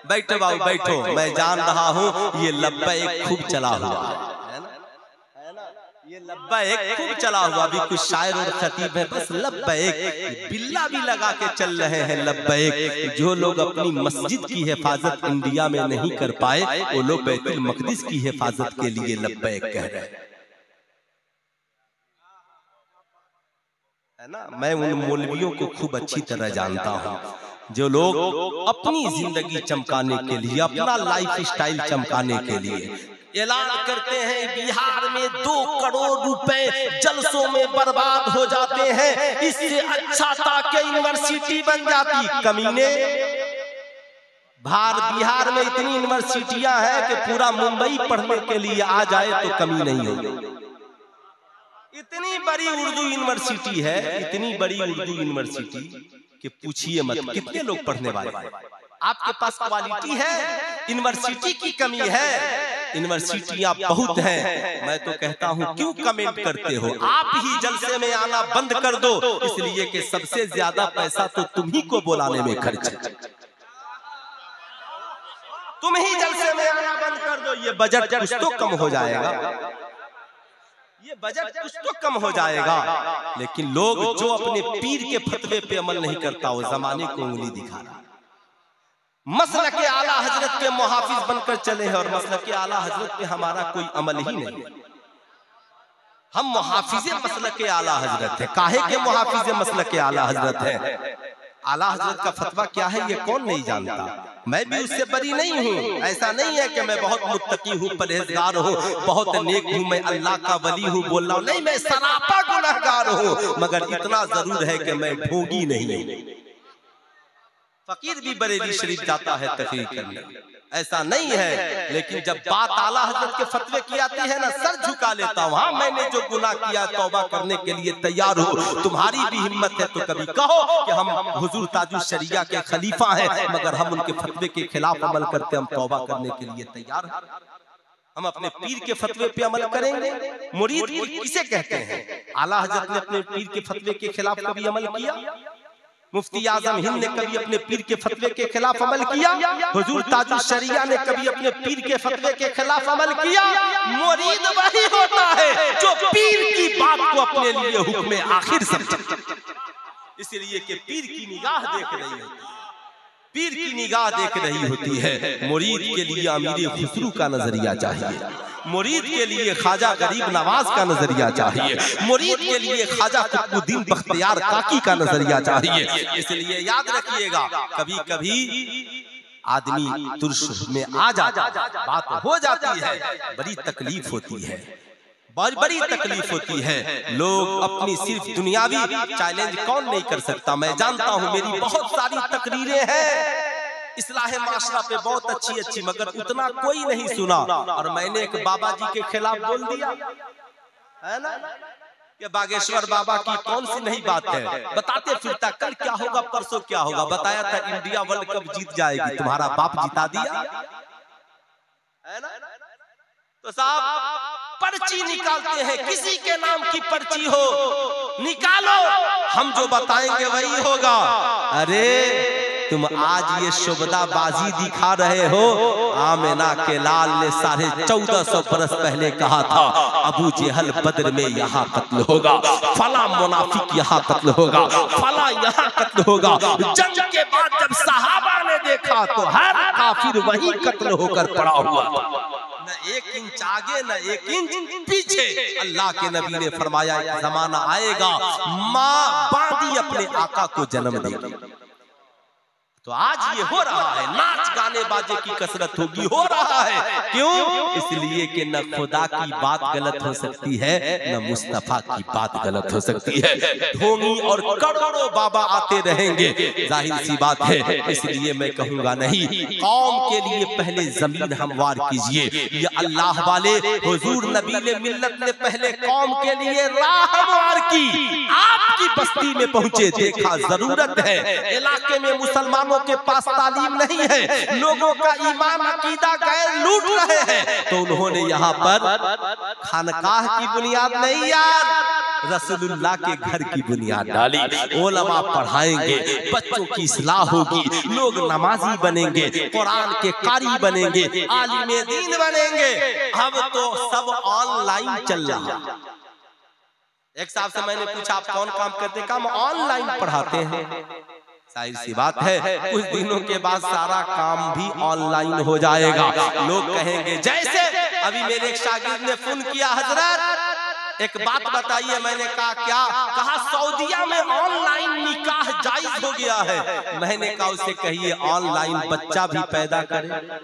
बैठो बाबू बैठो, मैं जान रहा हूँ ये लब्बैक खूब चला हुआ है ना, ये लब्बैक खूब चला हुआ। अभी कुछ शायर और खतीब है बस लब्बैक, बिल्ला भी लगा के चल रहे हैं लब्बैक। जो लोग अपनी मस्जिद की हिफाजत इंडिया में नहीं कर पाए, वो लोग बैतुल मक़दिस की हिफाजत के लिए लब्बैक कह रहे हैं, है ना। मैं उन मौलवियों को खूब अच्छी तरह जानता हूँ जो लोग अपनी जिंदगी चमकाने के लिए, अपना लाइफ स्टाइल चमकाने के लिए ऐलान करते हैं बिहार में 2 करोड़ रुपए जलसों में बर्बाद हो जाते हैं, इससे अच्छा था कि यूनिवर्सिटी बन जाती। कमीने, बिहार में इतनी यूनिवर्सिटियां हैं कि पूरा मुंबई पढ़ने के लिए आ जाए तो कमी नहीं होगी। इतनी बड़ी उर्दू यूनिवर्सिटी है, इतनी बड़ी उर्दू यूनिवर्सिटी कि पूछिए मत कितने लोग पढ़ने वाले हैं। आपके पास क्वालिटी है, यूनिवर्सिटी की कमी है, यूनिवर्सिटियां बहुत हैं। मैं तो कहता हूं क्यों कमेंट करते हो, आप ही जलसे में आना बंद कर दो, इसलिए कि सबसे ज्यादा पैसा तो तुम ही को बुलाने में खर्च है। तुम ही जलसे में आना बंद कर दो, ये बजट कुछ तो कम हो जाएगा, ये बजट कुछ तो कम हो जाएगा। लेकिन लोग जो अपने पीर के फतवे पे अमल नहीं करता, वो जमाने को उंगली दिखा रहा। मसलक के आला हजरत के मुहाफिज बनकर चले हैं और मसलक के आला हजरत पे हमारा कोई अमल ही नहीं। हम मुहाफिज मसलक के आला हजरत है। काहे के मुहाफिज मसलक के आला हजरत है? आला हजरत का फतवा क्या है ये कौन नहीं जानता। मैं भी उससे बरी नहीं हूँ। ऐसा नहीं है कि मैं बहुत मुत्तकी हूँ, परहेजगार हूँ, बहुत नेक हूँ, मैं अल्लाह का वली हूँ बोल रहा हूँ, नहीं, मैं सरापा गुनहगार हूँ। मगर इतना जरूर है कि मैं ढोंगी नहीं हूँ। फकीर भी बरेली शरीफ जाता है तकरीर करने, ऐसा नहीं है। लेकिन जब बात आला हजरत के फतवे की आती है ना, सर झुका लेता हूँ। हाँ, मैंने जो गुनाह किया तौबा करने के लिए तैयार हूँ। तुम्हारी भी हिम्मत है तो कभी कहो कि हम हुजूर ताजुल शरिया के खलीफा हैं, मगर हम उनके फतवे के खिलाफ अमल करते, हम तौबा करने के लिए तैयार हैं। हम अपने पीर के फतवे पे अमल करेंगे। मुरीद किसे कहते हैं? आला हजरत ने अपने पीर के फतवे के खिलाफ कभी अमल किया? मुफ्ती आजम हिंद ने कभी अपने पीर के फतवे के खिलाफ अमल किया? हुजूर ताजुल शरिया ने कभी अपने पीर के फतवे के खिलाफ अमल किया? मुरीद वही होता है जो पीर की बात को अपने लिए हुक्म आखिर समझे, इसलिए कि पीर की निगाह देख रही होती है, पीर की निगाह देख रही होती है। मुरीद के लिए अमीर खुसरू का नजरिया चाहिए, मुरीद के लिए ख्वाजा गरीब नवाज का नजरिया चाहिए, मुरीद के लिए ख्वाजा कुतुबुद्दीन बख्तियार काकी का नजरिया चाहिए। इसलिए याद रखिएगा, कभी कभी आदमी तुर्श में आ जाता है, बात हो जाती है, बड़ी तकलीफ होती है, बड़ी तकलीफ होती है। लोग अपनी सिर्फ दुनियावी चैलेंज कौन नहीं कर सकता। मैं जानता हूँ, मेरी बहुत सारी तकरीरें हैं इस्लाह माशरा पे बहुत अच्छी, मगर उतना कोई नहीं सुना। और मैंने एक बाबा जी के खिलाफ बोल दिया, है ना, कि बागेश्वर बाबा की कौन सी नहीं बात है, बताते फिरता कल क्या होगा परसों क्या होगा। बताया था इंडिया वर्ल्ड कप जीत जाएगी, तुम्हारा बाप जिता दिया, है ना। तो साहब पर्ची निकालते हैं, किसी के नाम की पर्ची हो निकालो, हम जो बताएंगे वही होगा। अरे तुम आज ये शुबदाबाजी दिखा रहे हो। आमिना के लाल ने 1450 बरस पहले कहा था, अबू जहल बद्र में यहाँ कत्ल होगा, फला मुनाफिक यहाँ कत्ल होगा, फला यहाँ कत्ल होगा। जंग के बाद जब सहाबा ने देखा तो हर काफिर वही कत्ल होकर पड़ा हुआ था, न 1 इंच आगे न 1 इंच पीछे। अल्लाह के नबी ने फरमाया, एक जमाना आएगा माँ बांधी अपने आका को जन्म देगी। तो आज ये हो रहा है, नाच गाने बाजे की कसरत होगी, हो रहा है। क्यों? इसलिए कि न खुदा की बात गलत हो सकती है, न मुस्तफा की बात गलत हो सकती है। ढोंगी और करोड़ों बाबा आते रहेंगे, जाहिर सी बात है। इसलिए मैं कहूंगा नहीं, कौम के लिए पहले जमीन हमवार कीजिए। ये अल्लाह वाले हुजूर नबी ने मिल्लत ने पहले कौम के लिए राह हमवार की। आपकी बस्ती में पहुंचे, देखा जरूरत है, इलाके में मुसलमानों के पास तालीम नहीं है, लोगों का ईमान अकीदा गैर लूट रहे हैं, तो उन्होंने यहाँ पर खानकाह की बुनियाद नहीं यार, रसूलुल्लाह के घर की बुनियाद डाली। उलमा पढ़ाएंगे, बच्चों की इस्लाह होगी, लोग नमाजी बनेंगे, कुरान के कारी बनेंगे, आलिम दीन बनेंगे। अब तो सब ऑनलाइन चल रहा। एक साहब से मैंने पूछा आप कौन काम करते? काम ऑनलाइन पढ़ाते हैं। जाहिर सी बात है कुछ दिनों के बाद सारा काम भी ऑनलाइन हो जाएगा। लोग कहेंगे, जैसे अभी मेरे एक शागिर्द ने फोन किया, हजरत एक बात बताइए। मैंने कहा क्या? कहा सऊदीया में ऑनलाइन निकाह जायज हो गया है। मैंने कहा उसे कहिए ऑनलाइन बच्चा भी पैदा करे,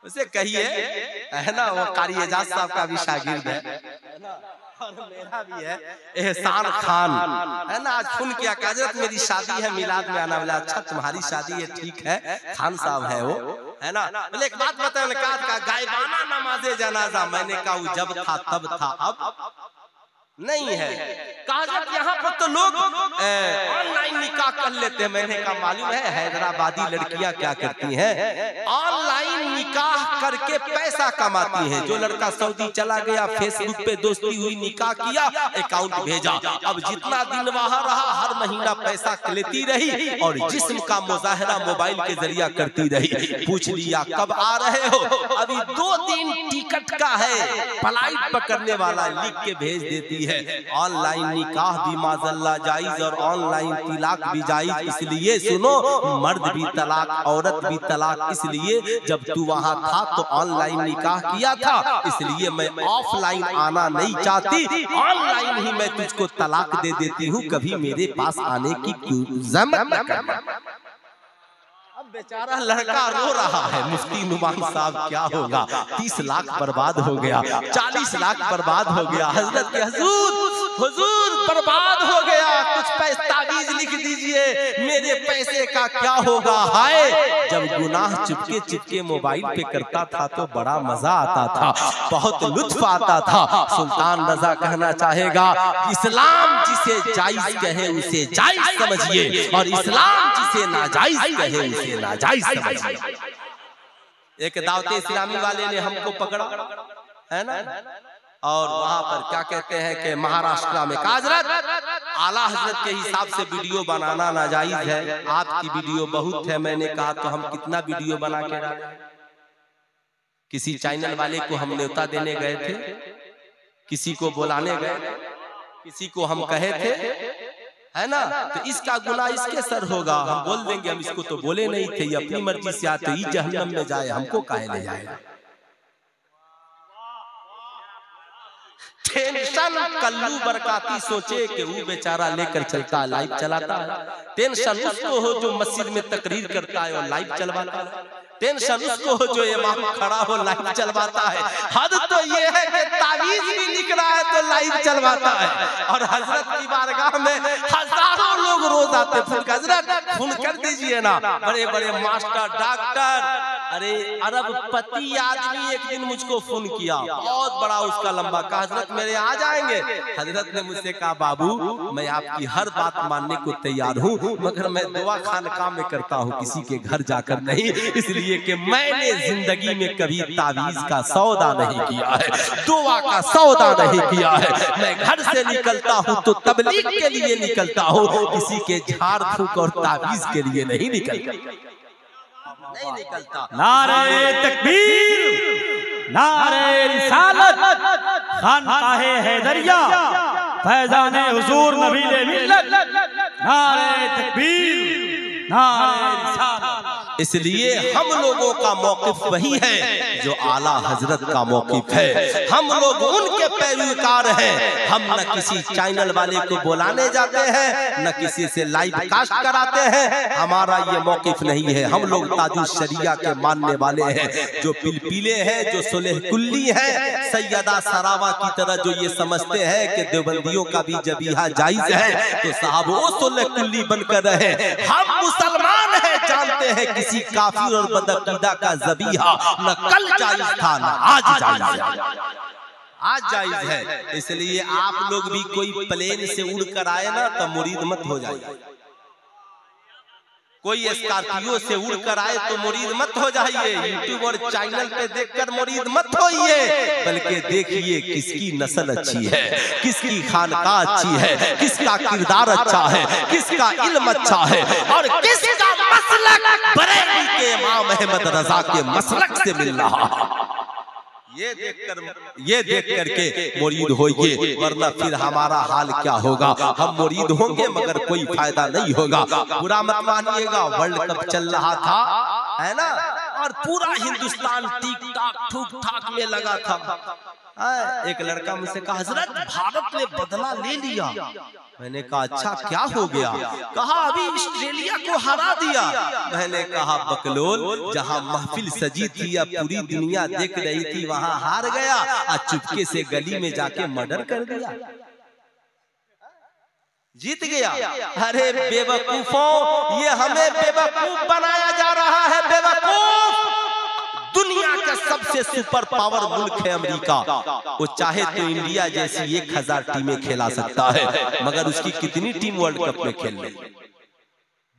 उसे कहिए, है ना, वो कारी एजाज साहब का भी शागिर्द है और मेरा भी है, एहसान खान, है ना। आज फोन किया, हजरत मेरी शादी है, मिलाद में आना। बोला अच्छा तुम्हारी शादी है, ठीक है, खान साहब है वो, है ना। बोले एक बात बताओ, कहा गायबाना नमाज़े जनाजा। मैंने कहा वो जब था तब था, अब नहीं है। कहा यहाँ पर तो लोग ऑनलाइन निकाह कर लेते हैं। मैंने कहा मालूम है हैदराबादी लड़कियां क्या करती हैं? ऑनलाइन निकाह करके पैसा कमाती हैं। जो लड़का सऊदी चला गया, फेसबुक पे दोस्ती हुई, निकाह किया, अकाउंट भेजा, अब जितना दिन वहां रहा हर महीना पैसा लेती रही और जिस्म का मुजाहरा मोबाइल के जरिया करती रही। पूछ लिया कब आ रहे हो? अभी 2 दिन टिकट का है, फ्लाइट पकड़ने वाला, लिख के भेज देती है। ऑनलाइन निकाह भी माज़अल्लाह जायज और ऑनलाइन तिलाक भी जायज। इसलिए सुनो, मर्द भी तलाक, औरत भी तलाक। इसलिए जब तू वहां था तो ऑनलाइन निकाह किया था, इसलिए मैं ऑफलाइन आना नहीं चाहती, ऑनलाइन ही मैं तुझको तलाक दे देती हूँ, कभी मेरे पास आने की ज़हमत न करना। अब बेचारा लड़का रो रहा है, मुफ्ती नुमान साहब क्या होगा? 30 लाख बर्बाद हो गया, 40 लाख बर्बाद हो गया। हजरत के हुजूर बर्बाद हो गया, कुछ पैसा तावीज लिख दीजिए, मेरे पैसे का क्या होगा? हाय, जब गुनाह चुपके चुपके मोबाइल पे करता था तो बड़ा मजा आता था, बहुत लुत्फ आता था। सुल्तान रजा कहना चाहेगा, इस्लाम जिसे जायज कहे उसे जायज समझिए और इस्लाम जिसे नाजायज कहे उसे नाजायज समझिए। एक दावते इस्लामी वाले ने हमको पकड़ा, है ना, और वहां पर क्या कहते हैं कि महाराष्ट्र में हजरत आला हजरत के हिसाब से वीडियो बनाना नाजायज है, आपकी वीडियो बहुत है। मैंने कहा तो हम कितना वीडियो बना के डालें? किसी चैनल वाले को हम न्योता देने गए थे, किसी को बुलाने गए, किसी को हम कहे थे, है ना, तो इसका गुनाह इसके सर होगा। हम बोल देंगे हम इसको तो बोले नहीं थे, ये अपनी मर्जी से आते ही जहन्नम में जाए, हमको काहे ले जाएगा? टेंशन कल्लू बरकाती सोचे कि वो बेचारा लेकर चलता है, लाइव चलाता है। टेंशन उसको हो जो मस्जिद में तकरीर करता है और लाइव चलवाता है। टेंशन उसको हो जो इमाम खड़ा हो लाइव चलवाता है। हद तो ये है कि तावीज भी लिख रहा है तो लाइव चलवाता है। और हजरत की बारगाह में हजारों लोग रोज आते, हजरत फोन कर दीजिए ना, बड़े बड़े मास्टर, डॉक्टर, अरे अरबपति आदमी एक दिन मुझको फोन किया, बहुत बड़ा उसका लंबा, कहा हजरत मेरे आ जाएंगे। हजरत ने मुझसे कहा बाबू मैं आपकी हर बात मानने को तैयार हूँ, मगर मैं दुआ खानका में करता हूँ, किसी के घर जाकर नहीं, इसलिए कि मैंने जिंदगी में कभी तावीज का सौदा नहीं किया है, दुआ का सौदा नहीं किया है। मैं घर से निकलता हूँ तो तबलीग के लिए निकलता हूँ, किसी के झाड़ फूक और तावीज के लिए नहीं निकलता। नारे तकबीर, नारे रिसालत, खानकाहे हैदरिया, फैजाने हुजूर नबीले मिल्लत, नारे तकबीर, नारे रिसालत। इसलिए हम लोगों का मौकिफ वही है जो आला हजरत का मौकिफ है। हम लोग उनके पैरोकार हैं। हम न किसी चैनल वाले को बुलाने जाते हैं, न किसी से लाइव कास्ट कराते हैं। हमारा ये मौकिफ नहीं है। हम लोग ताजुल शरिया के मानने वाले हैं। जो पिलपिले हैं, जो सुलह कुल्ली हैं, सैयदा सरावा की तरह जो ये समझते हैं कि देवबंदियों का भी जबीहा जायज है, तो साहब वो सुलह कुल्ली बनकर रहे। हम मुसलमान हैं, जानते हैं किसी काफिर और बदअकीदा का ज़बीहा न कल जायज था न आज जायज है, आज जायज है। इसलिए आप लोग भी कोई प्लेन से उड़ कर आए ना तो मुरीद मत हो जाइए। कोई स्कॉर्पियो से उड़कर आए तो मुरीद मत हो जाइए, यूट्यूब और चैनल पे देखकर मुरीद मत होइए, बल्कि देखिए किसकी नस्ल अच्छी है, किसकी खानकाह अच्छी है, किसका किरदार अच्छा है, किसका इल्म अच्छा है और किसका मसलक बरेली के इमाम अहमद रजा के मसलक से मिल रहा है। ये देख करके मुरीद होइए, वरना फिर हमारा हाल क्या होगा। हम मुरीद होंगे मगर कोई फायदा नहीं होगा। बुरा मत मानिएगा, वर्ल्ड कप चल रहा था, है ना, और पूरा हिंदुस्तान टीक टाक ठूक ठाक में लगा था। एक लड़का मुझसे कहा, हजरत भारत ने बदला ले लिया। मैंने कहा अच्छा क्या हो गया? कहा अभी ऑस्ट्रेलिया को हरा दिया। मैंने कहा बकलोल, जहां महफिल सजी थी या पूरी दुनिया देख रही थी वहां हार गया और चुपके से गली में जाके मर्डर कर दिया, जीत गया। अरे बेवकूफों, ये हमें बेवकूफ बनाया जा रहा है। बेवकूफ, दुनिया का सबसे सुपर पावर मुल्क है अमेरिका। वो चाहे तो इंडिया जैसी 1000 टीमें खेला सकता है, मगर उसकी कितनी टीम वर्ल्ड कप में खेल रही?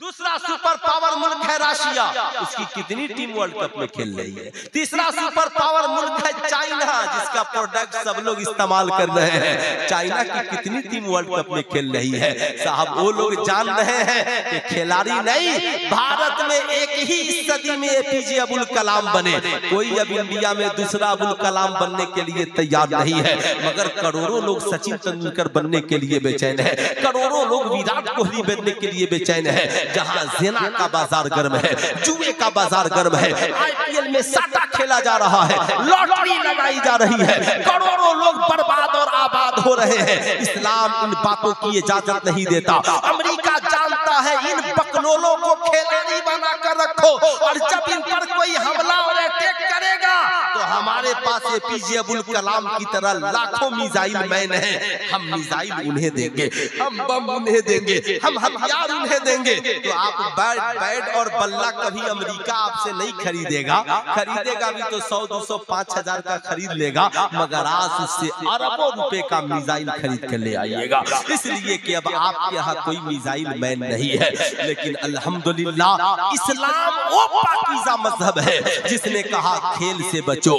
दूसरा सुपर पावर मुल्क है रशिया, उसकी कितनी टीम वर्ल्ड कप में खेल रही है? तीसरा सुपर पावर मुल्क है चाइना, जिसका प्रोडक्ट सब लोग इस्तेमाल कर रहे हैं। चाइना की कितनी टीम वर्ल्ड कप में खेल रही है? साहब वो लोग जान रहे हैं कि खिलाड़ी नहीं, भारत में एक ही सदी में एपीजे अब्दुल कलाम बने। कोई अब इंडिया में दूसरा अब्दुल कलाम बनने के लिए तैयार नहीं है, मगर करोड़ों लोग सचिन तेंदुलकर बनने के लिए बेचैन है, करोड़ों लोग विराट कोहली बनने के लिए बेचैन है। जहां ज़िना का बाजार गर्म है, जुए का बाजार गर्म है, आईपीएल में साटा खेला जा रहा है, लॉटरी लगाई जा रही है, करोड़ों लोग बर्बाद और आबाद हो रहे हैं। इस्लाम इन बातों की इजाजत नहीं देता। अमेरिका जानता है इन बकलोलों को खिलाड़ी बना कर रखो, और जब इन पर कोई हमला और अटैक करेगा तो हमारे पास एपीजे अब्दुल कलाम की तरह लाखों मिसाइल मैन हैं। हम मिसाइल उन्हें देंगे, हम बम उन्हें देंगे, हम हथियार उन्हें देंगे। तो आप बैट और बल्ला कभी अमेरिका आपसे नहीं खरीदेगा, खरीदेगा भी तो 100, 200, 5000 का खरीद लेगा, मगर आज उससे अरबों रुपए का मिसाइल खरीद कर ले आइएगा। इसलिए कि अब आपके यहाँ कोई मिसाइल मैन नहीं है। लेकिन अल्हम्दुलिल्लाह इस्लाम वो पाकीज़ा मजहब है जिसने कहा खेल से बचो,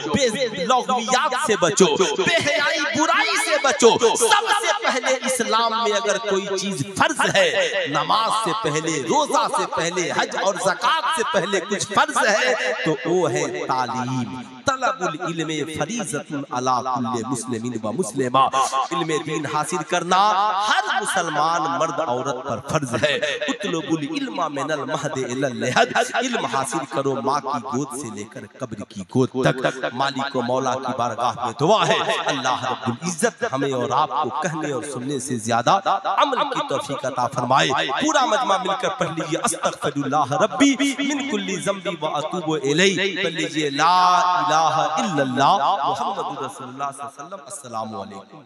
बेलौकियात से बचो, बेहयाई बुराई से बचो। सबसे पहले इस्लाम में अगर कोई चीज फर्ज है, नमाज से पहले, रोजा से पहले, हज और ज़कात से पहले कुछ फर्ज है तो वो है तालीम। तलबुल इल्म फरीज़तुन अला कुल्ले मुस्लिमिन व मुस्लिमा। इल्म दीन हासिल करना हर मुसलमान मर्द औरत पर फर्ज है। उतलबुल इल्मा मिनल महद इलल लहद। इल्म हासिल करो माँ की गोद से लेकर कब्र की गोद तक। मालिक व मौला की बारगाह में दुआ है, अल्लाह रब्बुल इज्जत हमें और आपको कहने और सुनने से ज्यादा अमल की तौफीक अता फरमाए। पूरा मजमा मिलकर पढ़ लीजिए, अस्तगफिरुल्लाह रब्बी मिन कुल्ली ज़ंबी व अतूबु इलैहि। पढ़ लीजिए ला इलाहा इल्लल्लाह मुहम्मदुर रसूलुल्लाह सल्लल्लाहु अलैहि वसल्लम। अस्सलामु अलैकुम।